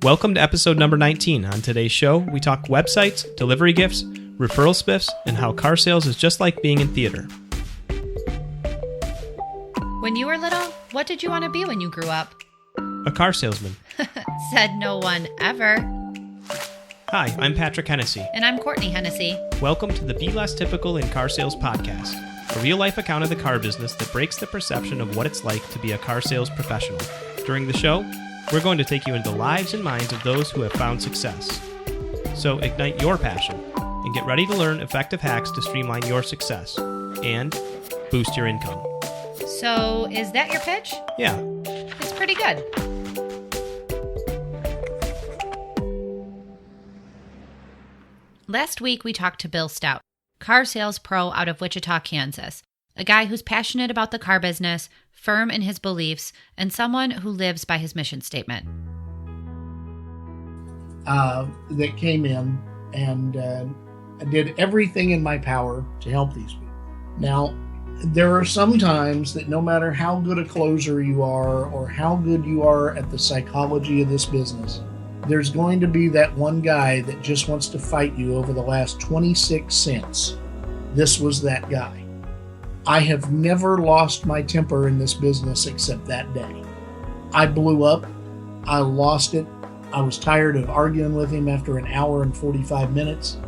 Welcome to episode number 19. On today's show, we talk websites, delivery gifts, referral spiffs, and how car sales is just like being in theater. When you were little, what did you want to be when you grew up? A car salesman. Said no one ever. Hi, I'm Patrick Hennessy. And I'm Courtney Hennessy. Welcome to the Be Less Typical in Car Sales podcast, a real-life account of the car business that breaks the perception of what it's like to be a car sales professional. During the show, we're going to take you into the lives and minds of those who have found success. So ignite your passion and get ready to learn effective hacks to streamline your success and boost your income. So, is that your pitch? Yeah. It's pretty good. Last week, we talked to Bill Stout, car sales pro out of Wichita, Kansas, a guy who's passionate about the car business, firm in his beliefs, and someone who lives by his mission statement. That came in and I did everything in my power to help these people. Now, there are some times that no matter how good a closer you are or how good you are at the psychology of this business, there's going to be that one guy that just wants to fight you over the last 26 cents. This was that guy. I have never lost my temper in this business except that day. I blew up. I lost it. I was tired of arguing with him after an hour and 45 minutes.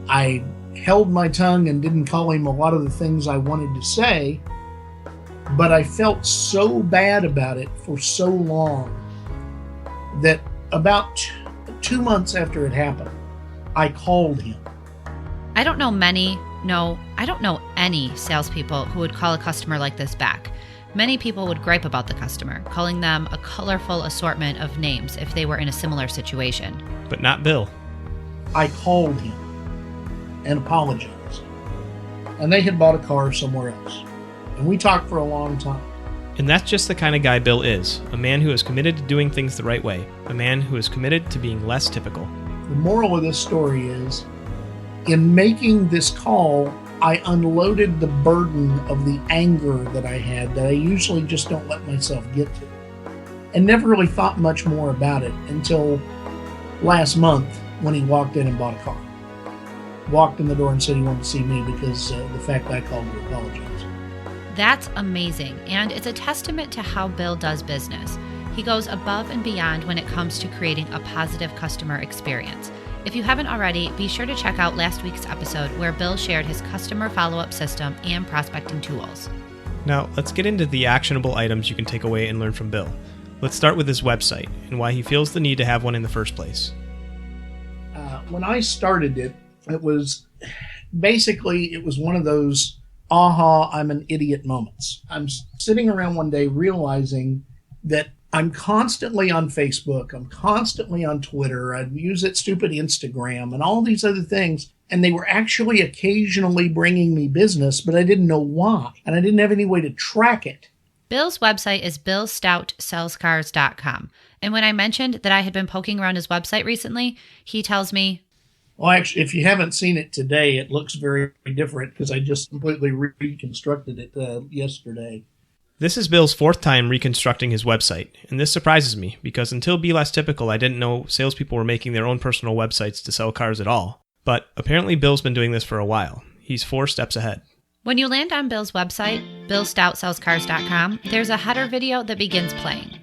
I held my tongue and didn't call him a lot of the things I wanted to say, but I felt so bad about it for so long that about 2 months after it happened, I called him. I don't know any salespeople who would call a customer like this back. Many people would gripe about the customer, calling them a colorful assortment of names if they were in a similar situation. But not Bill. I called him and apologized. And they had bought a car somewhere else. And we talked for a long time. And that's just the kind of guy Bill is, a man who is committed to doing things the right way, a man who is committed to being less typical. The moral of this story is, in making this call, I unloaded the burden of the anger that I had that I usually just don't let myself get to. And never really thought much more about it until last month when he walked in and bought a car. Walked in the door and said he wanted to see me because the fact that I called to apologize. That's amazing, and it's a testament to how Bill does business. He goes above and beyond when it comes to creating a positive customer experience. If you haven't already, be sure to check out last week's episode where Bill shared his customer follow-up system and prospecting tools. Now, let's get into the actionable items you can take away and learn from Bill. Let's start with his website and why he feels the need to have one in the first place. When I started it, it was one of those aha, I'm an idiot moments. I'm sitting around one day realizing that I'm constantly on Facebook, I'm constantly on Twitter, I use that stupid Instagram and all these other things, and they were actually occasionally bringing me business, but I didn't know why, and I didn't have any way to track it. Bill's website is billstoutsellscars.com, and when I mentioned that I had been poking around his website recently, he tells me, well, actually, if you haven't seen it today, it looks very different because I just completely reconstructed it yesterday. This is Bill's fourth time reconstructing his website, and this surprises me because until Be Less Typical, I didn't know salespeople were making their own personal websites to sell cars at all. But apparently Bill's been doing this for a while. He's 4 steps ahead. When you land on Bill's website, billstoutsellscars.com, there's a header video that begins playing.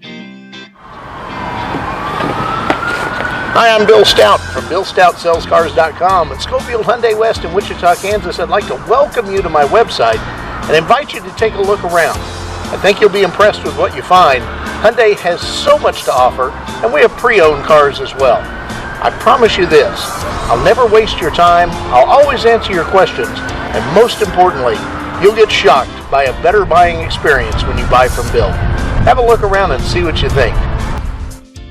Hi, I'm Bill Stout from BillStoutSellsCars.com at Schofield Hyundai West in Wichita, Kansas. I'd like to welcome you to my website and invite you to take a look around. I think you'll be impressed with what you find. Hyundai has so much to offer, and we have pre-owned cars as well. I promise you this, I'll never waste your time, I'll always answer your questions, and most importantly, you'll get shocked by a better buying experience when you buy from Bill. Have a look around and see what you think.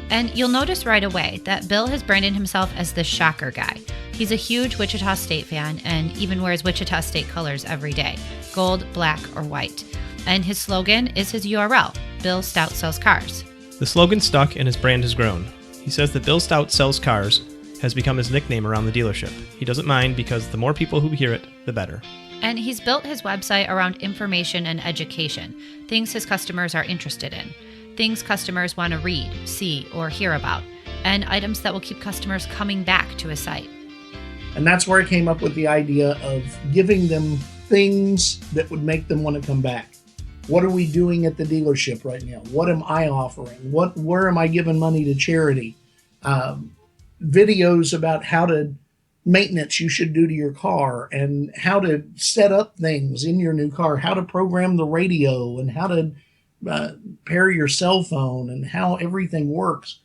And you'll notice right away that Bill has branded himself as the shocker guy. He's a huge Wichita State fan and even wears Wichita State colors every day, gold, black, or white. And his slogan is his URL, Bill Stout Sells Cars. The slogan stuck and his brand has grown. He says that Bill Stout Sells Cars has become his nickname around the dealership. He doesn't mind because the more people who hear it, the better. And he's built his website around information and education, things his customers are interested in, things customers want to read, see, or hear about. and items that will keep customers coming back to his site. And that's where I came up with the idea of giving them things that would make them want to come back. What are we doing at the dealership right now? What am I offering? Where am I giving money to charity? Videos about how to maintenance you should do to your car and how to set up things in your new car, how to program the radio and how to pair your cell phone and how everything works.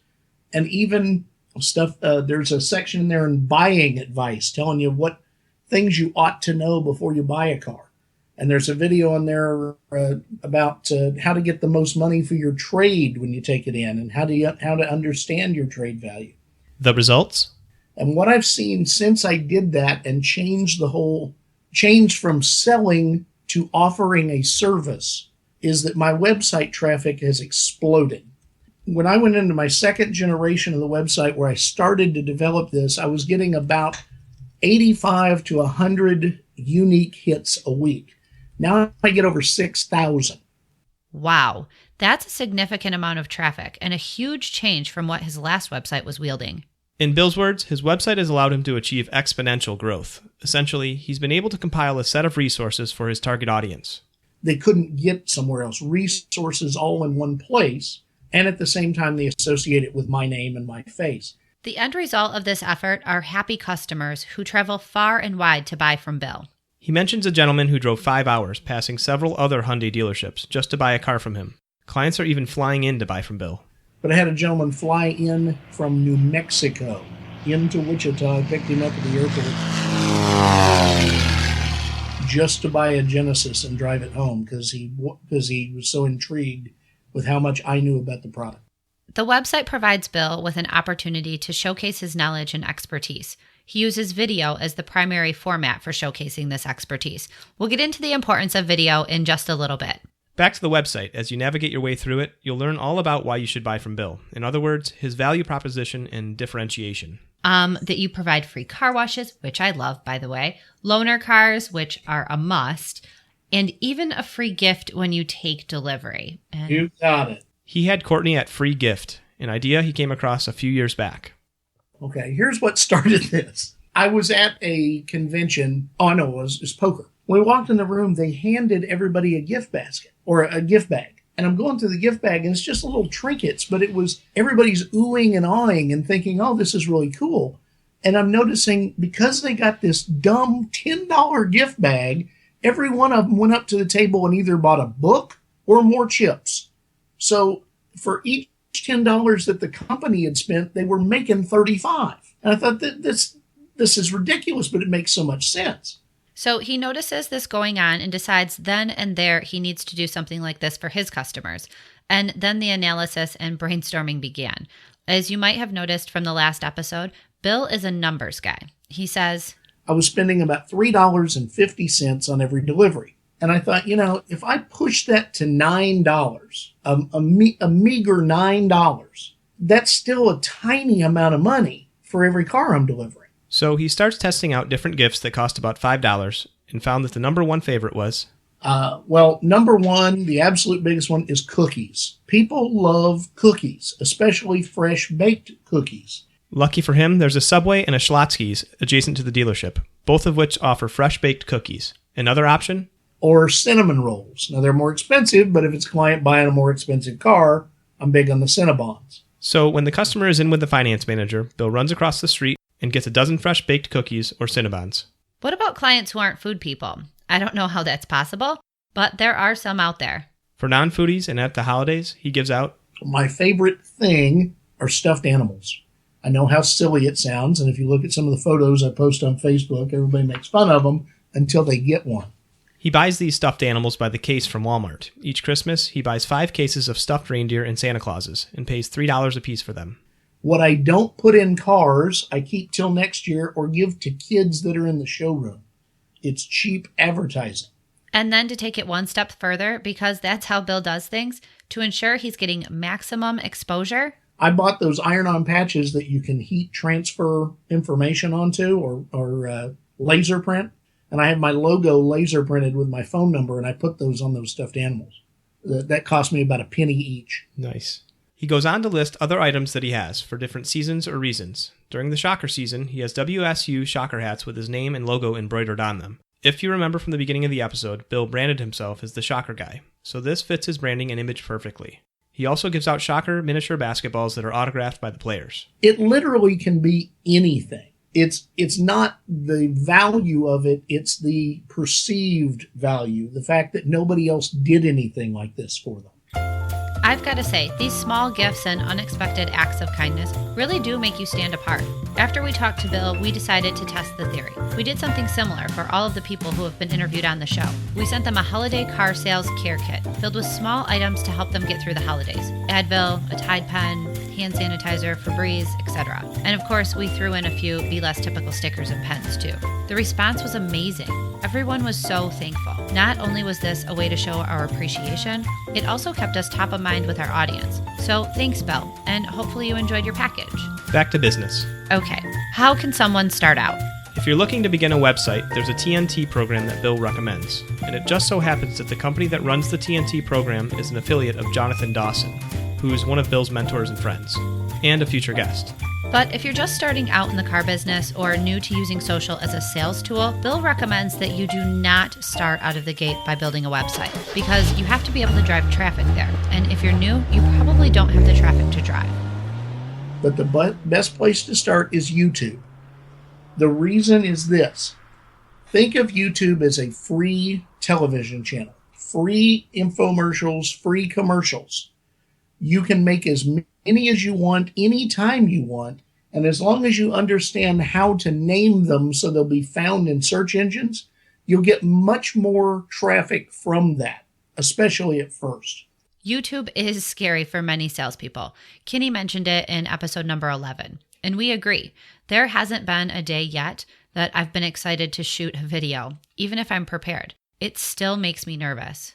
And even stuff, there's a section there in buying advice telling you what things you ought to know before you buy a car. And there's a video on there about how to get the most money for your trade when you take it in and how to understand your trade value. The results? And what I've seen since I did that and changed from selling to offering a service is that my website traffic has exploded. When I went into my second generation of the website where I started to develop this, I was getting about 85 to 100 unique hits a week. Now I get over 6,000. Wow, that's a significant amount of traffic and a huge change from what his last website was wielding. In Bill's words, his website has allowed him to achieve exponential growth. Essentially, he's been able to compile a set of resources for his target audience. They couldn't get somewhere else. Resources all in one place, and at the same time they associate it with my name and my face. The end result of this effort are happy customers who travel far and wide to buy from Bill. He mentions a gentleman who drove 5 hours, passing several other Hyundai dealerships, just to buy a car from him. Clients are even flying in to buy from Bill. But I had a gentleman fly in from New Mexico into Wichita. I picked him up at the airport just to buy a Genesis and drive it home because he was so intrigued with how much I knew about the product. The website provides Bill with an opportunity to showcase his knowledge and expertise. He uses video as the primary format for showcasing this expertise. We'll get into the importance of video in just a little bit. Back to the website. As you navigate your way through it, you'll learn all about why you should buy from Bill. In other words, his value proposition and differentiation. That you provide free car washes, which I love, by the way, loaner cars, which are a must, and even a free gift when you take delivery. And you got it. He had Courtney at Free Gift, an idea he came across a few years back. Okay, here's what started this. I was at a convention. Oh, no, it was poker. When we walked in the room, they handed everybody a gift basket or a gift bag. And I'm going through the gift bag, and it's just little trinkets, but it was everybody's oohing and awing and thinking, oh, this is really cool. And I'm noticing because they got this dumb $10 gift bag, every one of them went up to the table and either bought a book or more chips. So for each $10 that the company had spent, they were making $35. And I thought that this is ridiculous, but it makes so much sense. So he notices this going on and decides then and there he needs to do something like this for his customers. And then the analysis and brainstorming began. As you might have noticed from the last episode, Bill is a numbers guy. He says, I was spending about $3.50 on every delivery. And I thought, if I push that to $9, a meager $9, that's still a tiny amount of money for every car I'm delivering. So he starts testing out different gifts that cost about $5 and found that the number one favorite was... number one, the absolute biggest one is cookies. People love cookies, especially fresh baked cookies. Lucky for him, there's a Subway and a Schlotzsky's adjacent to the dealership, both of which offer fresh baked cookies. Another option? Or cinnamon rolls. Now, they're more expensive, but if it's a client buying a more expensive car, I'm big on the Cinnabons. So when the customer is in with the finance manager, Bill runs across the street and gets a dozen fresh baked cookies or Cinnabons. What about clients who aren't food people? I don't know how that's possible, but there are some out there. For non-foodies and at the holidays, he gives out... My favorite thing are stuffed animals. I know how silly it sounds, and if you look at some of the photos I post on Facebook, everybody makes fun of them until they get one. He buys these stuffed animals by the case from Walmart. Each Christmas, he buys 5 cases of stuffed reindeer and Santa Clauses and pays $3 a piece for them. What I don't put in cars, I keep till next year or give to kids that are in the showroom. It's cheap advertising. And then to take it one step further, because that's how Bill does things, to ensure he's getting maximum exposure. I bought those iron-on patches that you can heat transfer information onto or laser print. And I have my logo laser printed with my phone number, and I put those on those stuffed animals. That cost me about $0.01 each. Nice. He goes on to list other items that he has for different seasons or reasons. During the Shocker season, he has WSU Shocker hats with his name and logo embroidered on them. If you remember from the beginning of the episode, Bill branded himself as the Shocker guy, so this fits his branding and image perfectly. He also gives out Shocker miniature basketballs that are autographed by the players. It literally can be anything. It's not the value of it, it's the perceived value, the fact that nobody else did anything like this for them. I've got to say, these small gifts and unexpected acts of kindness really do make you stand apart. After we talked to Bill, we decided to test the theory. We did something similar for all of the people who have been interviewed on the show. We sent them a holiday car sales care kit filled with small items to help them get through the holidays. Advil, a Tide pen, hand sanitizer, Febreze, etc. And of course, we threw in a few Be Less Typical stickers and pens too. The response was amazing. Everyone was so thankful. Not only was this a way to show our appreciation, it also kept us top of mind with our audience. So thanks, Bill, and hopefully you enjoyed your package. Back to business. Okay, how can someone start out? If you're looking to begin a website, there's a TNT program that Bill recommends. And it just so happens that the company that runs the TNT program is an affiliate of Jonathan Dawson, who's one of Bill's mentors and friends, and a future guest. But if you're just starting out in the car business or new to using social as a sales tool, Bill recommends that you do not start out of the gate by building a website, because you have to be able to drive traffic there. And if you're new, you probably don't have the traffic to drive. But the best place to start is YouTube. The reason is this. Think of YouTube as a free television channel, free infomercials, free commercials. You can make as many as you want, anytime you want, and as long as you understand how to name them so they'll be found in search engines, you'll get much more traffic from that, especially at first. YouTube is scary for many salespeople. Kenny mentioned it in episode number 11, and we agree. There hasn't been a day yet that I've been excited to shoot a video, even if I'm prepared. It still makes me nervous.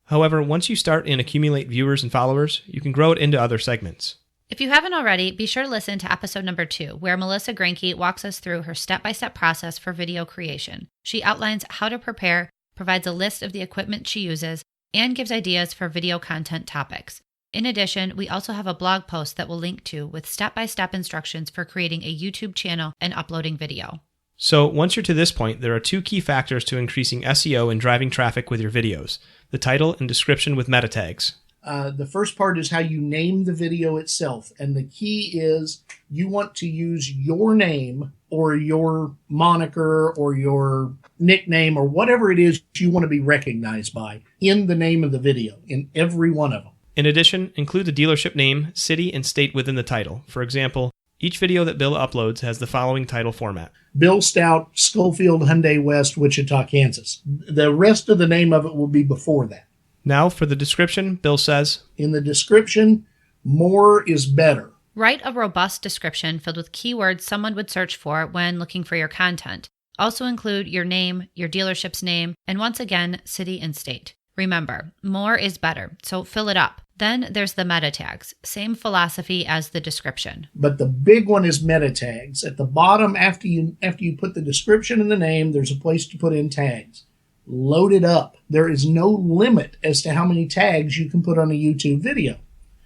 However, once you start and accumulate viewers and followers, you can grow it into other segments. If you haven't already, be sure to listen to episode number 2, where Melissa Granke walks us through her step-by-step process for video creation. She outlines how to prepare, provides a list of the equipment she uses, and gives ideas for video content topics. In addition, we also have a blog post that we'll link to with step-by-step instructions for creating a YouTube channel and uploading video. So once you're to this point, there are 2 key factors to increasing SEO and driving traffic with your videos: the title and description with meta tags. The first part is how you name the video itself. And the key is you want to use your name or your moniker or your nickname or whatever it is you want to be recognized by in the name of the video, in every one of them. In addition, include the dealership name, city, and state within the title. For example, each video that Bill uploads has the following title format: Bill Stout, Schofield Hyundai West, Wichita, Kansas. The rest of the name of it will be before that. Now for the description, Bill says, in the description, more is better. Write a robust description filled with keywords someone would search for when looking for your content. Also include your name, your dealership's name, and once again, city and state. Remember, more is better, so fill it up. Then there's the meta tags, same philosophy as the description. But the big one is meta tags. At the bottom, after you put the description and the name, there's a place to put in tags. Load it up. There is no limit as to how many tags you can put on a YouTube video.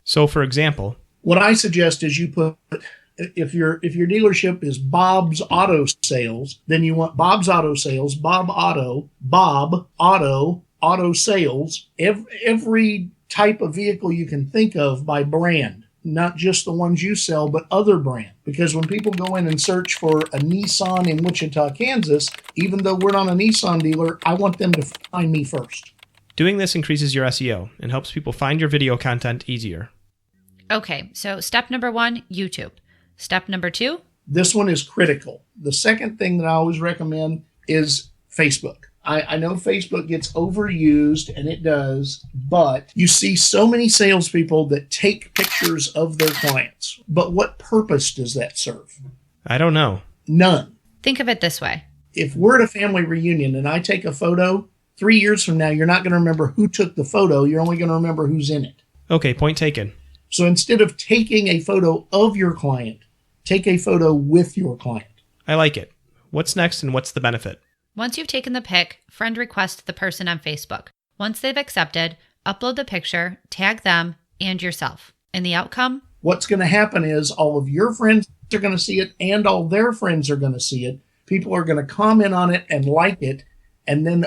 So for example, what I suggest is you put, if your dealership is Bob's Auto Sales, then you want Bob's Auto Sales, Bob Auto, Auto Sales, every type of vehicle you can think of by brand. Not just the ones you sell, but other brand. Because when people go in and search for a Nissan in Wichita, Kansas, even though we're not a Nissan dealer, I want them to find me first. Doing this increases your SEO and helps people find your video content easier. Okay, so step number 1, YouTube. Step number 2? This one is critical. The second thing that I always recommend is Facebook. I know Facebook gets overused, and it does, but you see so many salespeople that take pictures of their clients. But what purpose does that serve? I don't know. None. Think of it this way. If we're at a family reunion and I take a photo, 3 years from now, you're not going to remember who took the photo. You're only going to remember who's in it. Okay, point taken. So instead of taking a photo of your client, take a photo with your client. I like it. What's next and what's the benefit? Once you've taken the pic, friend request the person on Facebook. Once they've accepted, upload the picture, tag them, and yourself. And the outcome? What's going to happen is all of your friends are going to see it and all their friends are going to see it. People are going to comment on it and like it. And then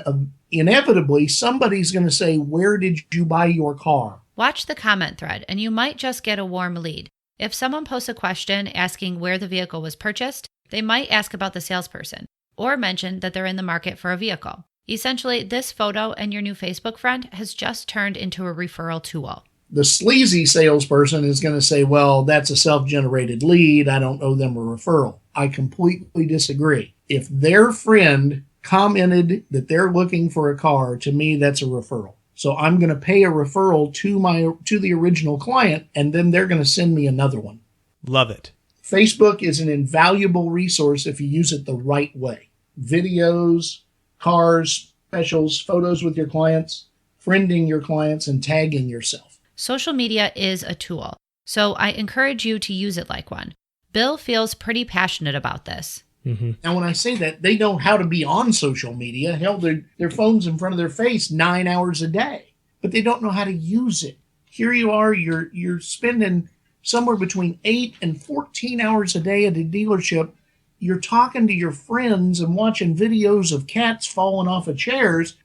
inevitably, somebody's going to say, where did you buy your car? Watch the comment thread and you might just get a warm lead. If someone posts a question asking where the vehicle was purchased, they might ask about the salesperson or mention that they're in the market for a vehicle. Essentially, this photo and your new Facebook friend has just turned into a referral tool. The sleazy salesperson is going to say, well, that's a self-generated lead. I don't owe them a referral. I completely disagree. If their friend commented that they're looking for a car, to me, that's a referral. So I'm going to pay a referral to the original client, and then they're going to send me another one. Love it. Facebook is an invaluable resource if you use it the right way. Videos, cars, specials, photos with your clients, friending your clients, and tagging yourself. Social media is a tool, so I encourage you to use it like one. Bill feels pretty passionate about this. Mm-hmm. Now, when I say that, they know how to be on social media. Hell, their phone's in front of their face 9 hours a day, but they don't know how to use it. Here you are, you're spending somewhere between 8 and 14 hours a day at a dealership. You're talking to your friends and watching videos of cats falling off of chairs,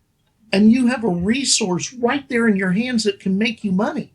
and you have a resource right there in your hands that can make you money.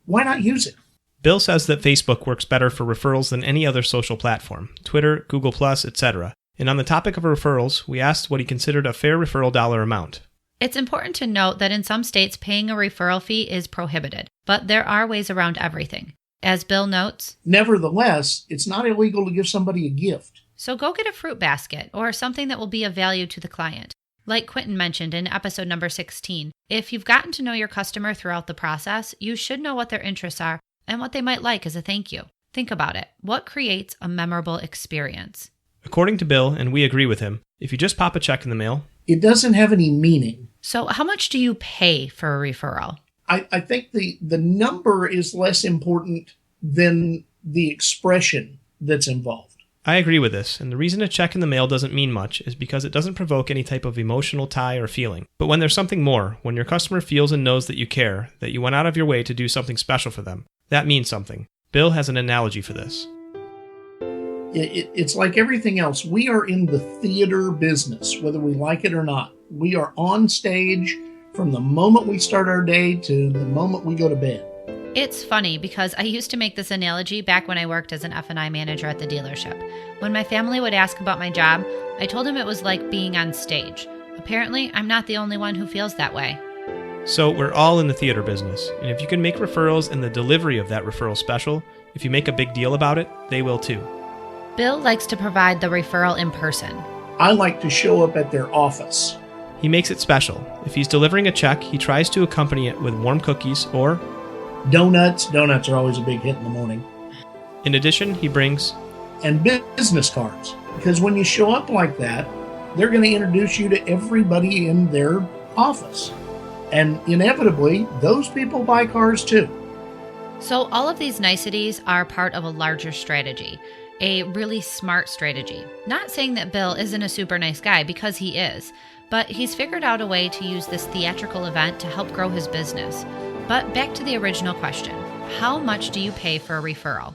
Why not use it? Bill says that Facebook works better for referrals than any other social platform, Twitter, Google+, etc. And on the topic of referrals, we asked what he considered a fair referral dollar amount. It's important to note that in some states, paying a referral fee is prohibited, but there are ways around everything. As Bill notes, nevertheless, it's not illegal to give somebody a gift. So go get a fruit basket or something that will be of value to the client. Like Quentin mentioned in episode number 16, if you've gotten to know your customer throughout the process, you should know what their interests are and what they might like as a thank you. Think about it. What creates a memorable experience? According to Bill, and we agree with him, if you just pop a check in the mail, it doesn't have any meaning. So how much do you pay for a referral? I think the number is less important than the expression that's involved. I agree with this, and the reason a check in the mail doesn't mean much is because it doesn't provoke any type of emotional tie or feeling. But when there's something more, when your customer feels and knows that you care, that you went out of your way to do something special for them, that means something. Bill has an analogy for this. It's like everything else. We are in the theater business, whether we like it or not. We are on stage from the moment we start our day to the moment we go to bed. It's funny because I used to make this analogy back when I worked as an F&I manager at the dealership. When my family would ask about my job, I told them it was like being on stage. Apparently, I'm not the only one who feels that way. So we're all in the theater business, and if you can make referrals and the delivery of that referral special, if you make a big deal about it, they will too. Bill likes to provide the referral in person. I like to show up at their office. He makes it special. If he's delivering a check, he tries to accompany it with warm cookies or donuts. Donuts are always a big hit in the morning. In addition, he brings and business cards. Because when you show up like that, they're going to introduce you to everybody in their office. And inevitably, those people buy cars too. So all of these niceties are part of a larger strategy, a really smart strategy. Not saying that Bill isn't a super nice guy, because he is, but he's figured out a way to use this theatrical event to help grow his business. But back to the original question, how much do you pay for a referral?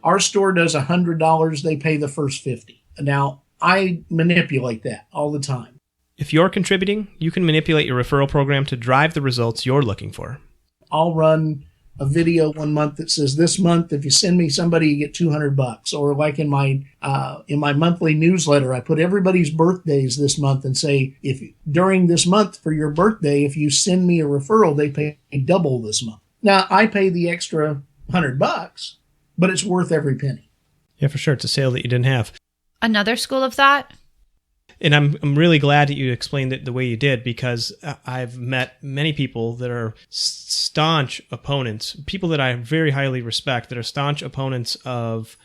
Our store does $100, they pay the first $50. Now, I manipulate that all the time. If you're contributing, you can manipulate your referral program to drive the results you're looking for. I'll run a video one month that says, this month, if you send me somebody, you get $200. Or like in my monthly newsletter, I put everybody's birthdays this month and say, if during this month for your birthday, if you send me a referral, they pay double this month. Now, I pay the extra $100, but it's worth every penny. Yeah, for sure. It's a sale that you didn't have. Another school of thought? And I'm really glad that you explained it the way you did, because I've met many people that are staunch opponents, people that I very highly respect, that are staunch opponents of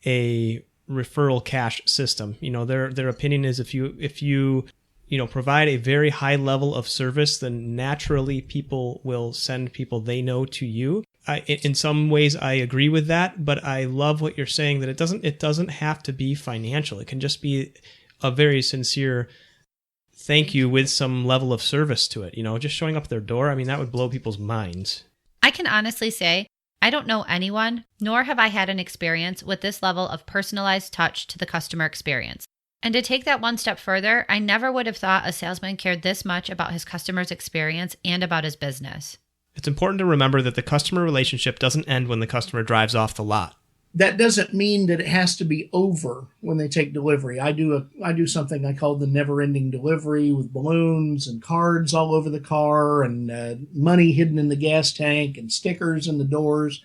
a referral cash system. You know, their opinion is if you provide a very high level of service, then naturally people will send people they know to you. In some ways, I agree with that, but I love what you're saying, that it doesn't have to be financial. It can just be a very sincere thank you with some level of service to it. You know, just showing up at their door. I mean, that would blow people's minds. I can honestly say I don't know anyone, nor have I had an experience with this level of personalized touch to the customer experience. And to take that one step further, I never would have thought a salesman cared this much about his customer's experience and about his business. It's important to remember that the customer relationship doesn't end when the customer drives off the lot. That doesn't mean that it has to be over when they take delivery. I do something I call the never-ending delivery with balloons and cards all over the car and money hidden in the gas tank and stickers in the doors.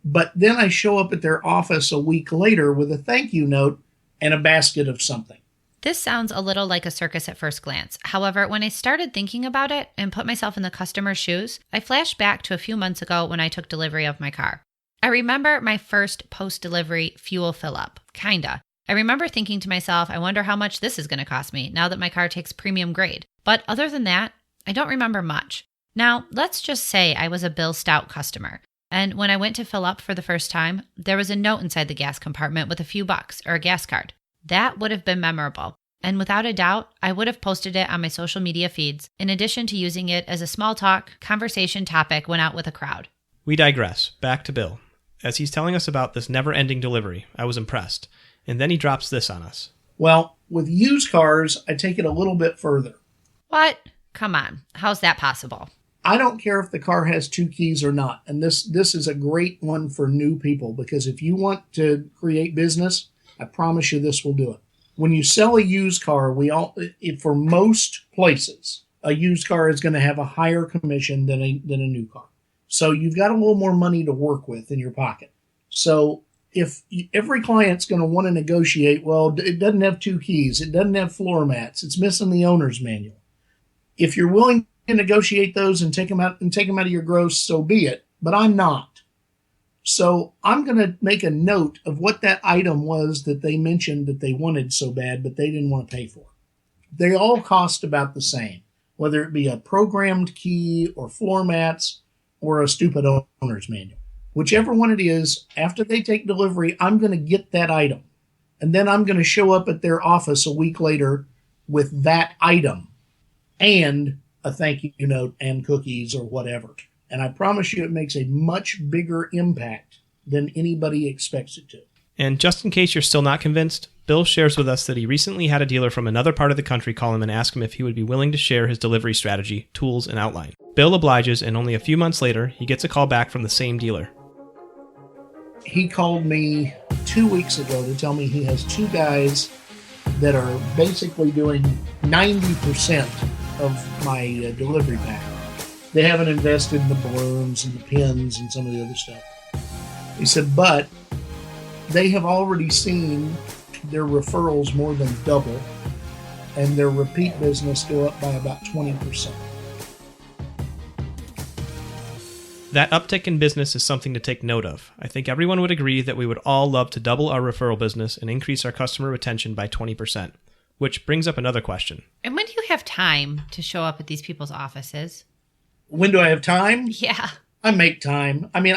But then I show up at their office a week later with a thank you note and a basket of something. This sounds a little like a circus at first glance. However, when I started thinking about it and put myself in the customer's shoes, I flashed back to a few months ago when I took delivery of my car. I remember my first post-delivery fuel fill-up, kinda. I remember thinking to myself, I wonder how much this is going to cost me now that my car takes premium grade. But other than that, I don't remember much. Now, let's just say I was a Bill Stout customer. And when I went to fill up for the first time, there was a note inside the gas compartment with a few bucks or a gas card. That would have been memorable. And without a doubt, I would have posted it on my social media feeds, in addition to using it as a small talk, conversation topic when out with a crowd. We digress. Back to Bill. As he's telling us about this never-ending delivery, I was impressed. And then he drops this on us. Well, with used cars, I take it a little bit further. What? Come on. How's that possible? I don't care if the car has 2 keys or not. And this is a great one for new people, because if you want to create business, I promise you this will do it. When you sell a used car, for most places, a used car is going to have a higher commission than a new car. So you've got a little more money to work with in your pocket. So if every client's going to want to negotiate, well, it doesn't have 2 keys, it doesn't have floor mats, it's missing the owner's manual. If you're willing to negotiate those and take them out of your gross, so be it. But I'm not. So I'm going to make a note of what that item was that they mentioned that they wanted so bad, but they didn't want to pay for. They all cost about the same, whether it be a programmed key or floor mats or a stupid owner's manual. Whichever one it is, after they take delivery, I'm going to get that item. And then I'm going to show up at their office a week later with that item and a thank you note and cookies or whatever. And I promise you it makes a much bigger impact than anybody expects it to. And just in case you're still not convinced, Bill shares with us that he recently had a dealer from another part of the country call him and ask him if he would be willing to share his delivery strategy, tools, and outline. Bill obliges, and only a few months later, he gets a call back from the same dealer. He called me 2 weeks ago to tell me he has 2 guys that are basically doing 90% of my delivery pack. They haven't invested in the balloons and the pins and some of the other stuff. He said, but they have already seen their referrals more than double and their repeat business go up by about 20%. That uptick in business is something to take note of. I think everyone would agree that we would all love to double our referral business and increase our customer retention by 20%, which brings up another question. And when do you have time to show up at these people's offices? When do I have time? Yeah. I make time. I mean,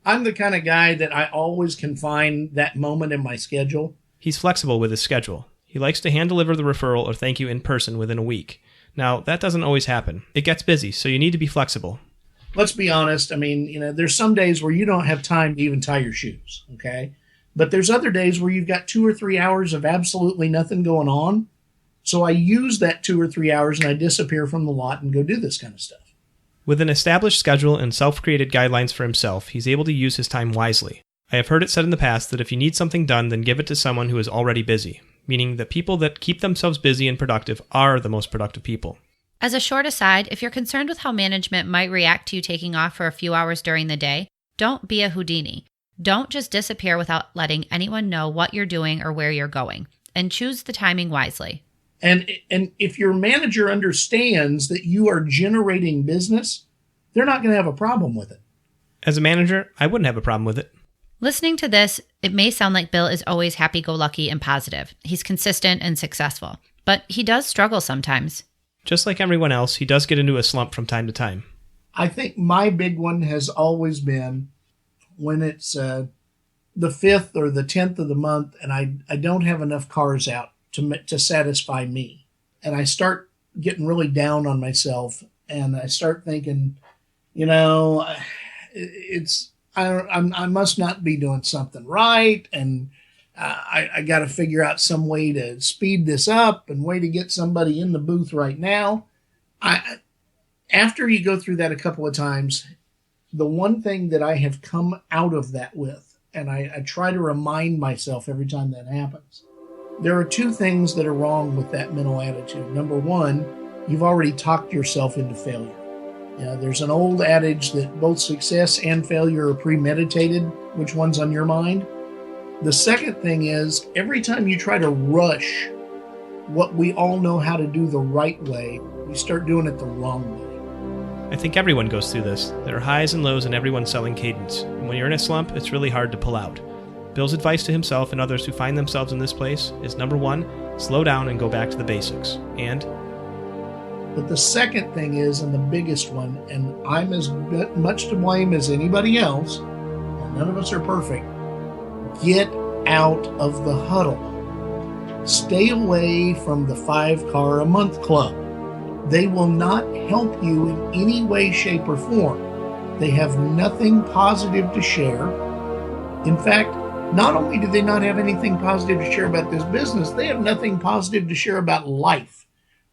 I'm the kind of guy that I always can find that moment in my schedule. He's flexible with his schedule. He likes to hand deliver the referral or thank you in person within a week. Now, that doesn't always happen. It gets busy, so you need to be flexible. Let's be honest. I mean, there's some days where you don't have time to even tie your shoes, okay? But there's other days where you've got 2 or 3 hours of absolutely nothing going on. So I use that 2 or 3 hours and I disappear from the lot and go do this kind of stuff. With an established schedule and self-created guidelines for himself, he's able to use his time wisely. I have heard it said in the past that if you need something done, then give it to someone who is already busy, meaning that people that keep themselves busy and productive are the most productive people. As a short aside, if you're concerned with how management might react to you taking off for a few hours during the day, don't be a Houdini. Don't just disappear without letting anyone know what you're doing or where you're going, and choose the timing wisely. And if your manager understands that you are generating business, they're not going to have a problem with it. As a manager, I wouldn't have a problem with it. Listening to this, it may sound like Bill is always happy-go-lucky and positive. He's consistent and successful, but he does struggle sometimes. Just like everyone else, he does get into a slump from time to time. I think my big one has always been when it's the 5th or the 10th of the month and I don't have enough cars out to satisfy me. And I start getting really down on myself and I start thinking, it's I must not be doing something right, and I got to figure out some way to speed this up and way to get somebody in the booth right now. After you go through that a couple of times, the one thing that I have come out of that with, and I try to remind myself every time that happens, there are two things that are wrong with that mental attitude. Number one, you've already talked yourself into failure. There's an old adage that both success and failure are premeditated. Which one's on your mind? The second thing is, every time you try to rush what we all know how to do the right way, we start doing it the wrong way. I think everyone goes through this. There are highs and lows in everyone's selling cadence. And when you're in a slump, it's really hard to pull out. Bill's advice to himself and others who find themselves in this place is, number one, slow down and go back to the basics. But the second thing is, and the biggest one, and I'm as much to blame as anybody else, and none of us are perfect, get out of the huddle. Stay away from the 5-car a month club. They will not help you in any way, shape, or form. They have nothing positive to share. In fact, not only do they not have anything positive to share about this business, they have nothing positive to share about life.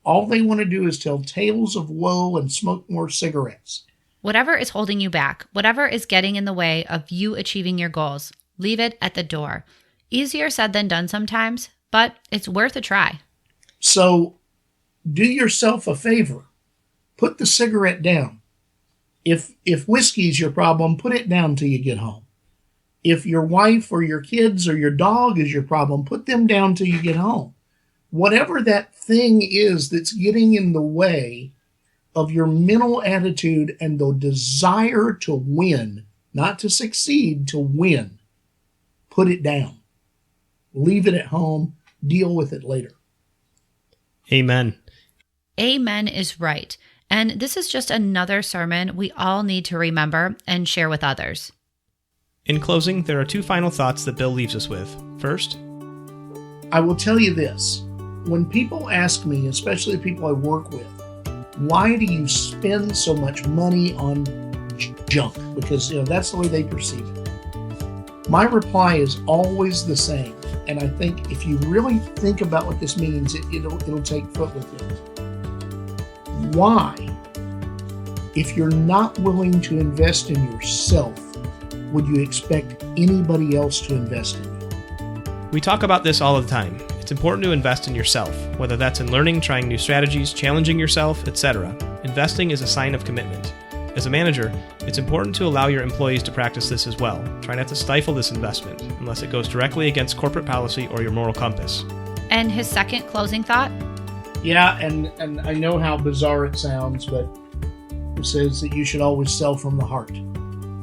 All they want to do is tell tales of woe and smoke more cigarettes. Whatever is holding you back, whatever is getting in the way of you achieving your goals, leave it at the door. Easier said than done sometimes, but it's worth a try. So do yourself a favor. Put the cigarette down. If whiskey's your problem, put it down till you get home. If your wife or your kids or your dog is your problem, put them down till you get home. Whatever that thing is that's getting in the way of your mental attitude and the desire to win, not to succeed, to win, put it down. Leave it at home. Deal with it later. Amen. Amen is right. And this is just another sermon we all need to remember and share with others. In closing, there are two final thoughts that Bill leaves us with. First, I will tell you this. When people ask me, especially people I work with, why do you spend so much money on junk? Because that's the way they perceive it. My reply is always the same. And I think if you really think about what this means, it'll take foot with you. Why, if you're not willing to invest in yourself, would you expect anybody else to invest in you? We talk about this all the time. It's important to invest in yourself, whether that's in learning, trying new strategies, challenging yourself, etc. Investing is a sign of commitment. As a manager, it's important to allow your employees to practice this as well. Try not to stifle this investment unless it goes directly against corporate policy or your moral compass. And his second closing thought? Yeah, and I know how bizarre it sounds, but it says that you should always sell from the heart.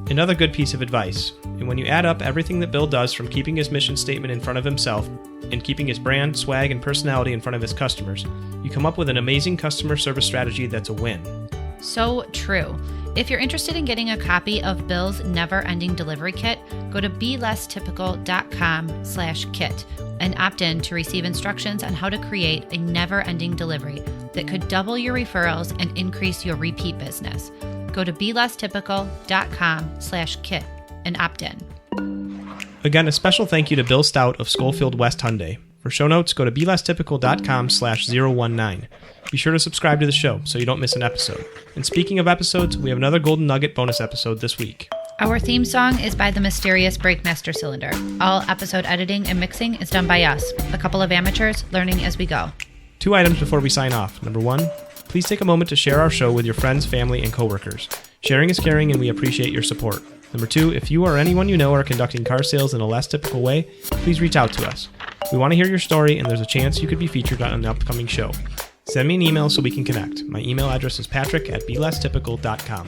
Another good piece of advice, and when you add up everything that Bill does, from keeping his mission statement in front of himself and keeping his brand, swag, and personality in front of his customers, you come up with an amazing customer service strategy that's a win. So true. If you're interested in getting a copy of Bill's Never-Ending Delivery Kit, go to belesstypical.com/kit and opt in to receive instructions on how to create a never-ending delivery that could double your referrals and increase your repeat business. Go to belesstypical.com/kit and opt in. Again, a special thank you to Bill Stout of Schofield West Hyundai. For show notes, go to belesstypical.com/019. Be sure to subscribe to the show so you don't miss an episode. And speaking of episodes, we have another Golden Nugget bonus episode this week. Our theme song is by the mysterious Breakmaster Cylinder. All episode editing and mixing is done by us, a couple of amateurs learning as we go. 2 items before we sign off. Number 1, please take a moment to share our show with your friends, family, and coworkers. Sharing is caring, and we appreciate your support. Number 2, if you or anyone you know are conducting car sales in a less typical way, please reach out to us. We want to hear your story, and there's a chance you could be featured on an upcoming show. Send me an email so we can connect. My email address is patrick@belesstypical.com.